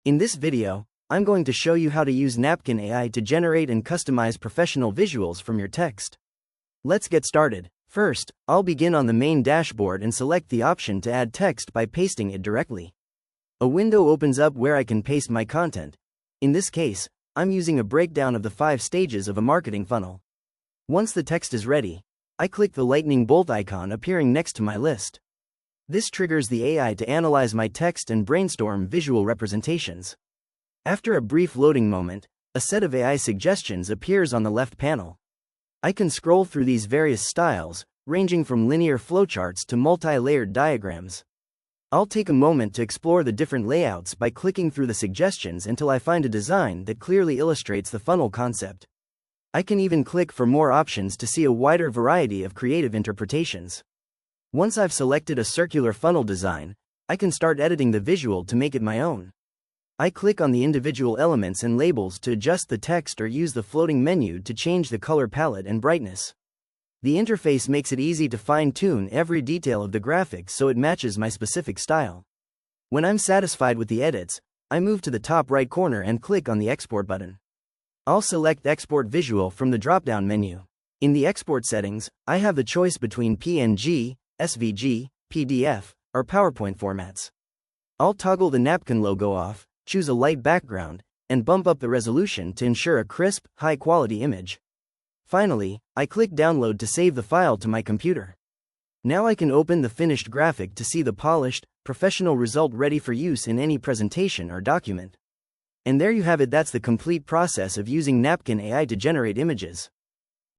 In this video, I'm going to show you how to use Napkin AI to generate and customize professional visuals from your text. Let's get started. First, I'll begin on the main dashboard and select the option to add text by pasting it directly. A window opens up where I can paste my content. In this case, I'm using a breakdown of the 5 stages of a marketing funnel. Once the text is ready, I click the lightning bolt icon appearing next to my list. This triggers the AI to analyze my text and brainstorm visual representations. After a brief loading moment, a set of AI suggestions appears on the left panel. I can scroll through these various styles, ranging from linear flowcharts to multi-layered diagrams. I'll take a moment to explore the different layouts by clicking through the suggestions until I find a design that clearly illustrates the funnel concept. I can even click for more options to see a wider variety of creative interpretations. Once I've selected a circular funnel design, I can start editing the visual to make it my own. I click on the individual elements and labels to adjust the text or use the floating menu to change the color palette and brightness. The interface makes it easy to fine-tune every detail of the graphics so it matches my specific style. When I'm satisfied with the edits, I move to the top right corner and click on the Export button. I'll select Export Visual from the drop-down menu. In the export settings, I have the choice between PNG, SVG, PDF, or PowerPoint formats. I'll toggle the Napkin logo off, choose a light background, and bump up the resolution to ensure a crisp, high-quality image. Finally, I click Download to save the file to my computer. Now I can open the finished graphic to see the polished, professional result ready for use in any presentation or document. And there you have it. That's the complete process of using Napkin AI to generate images.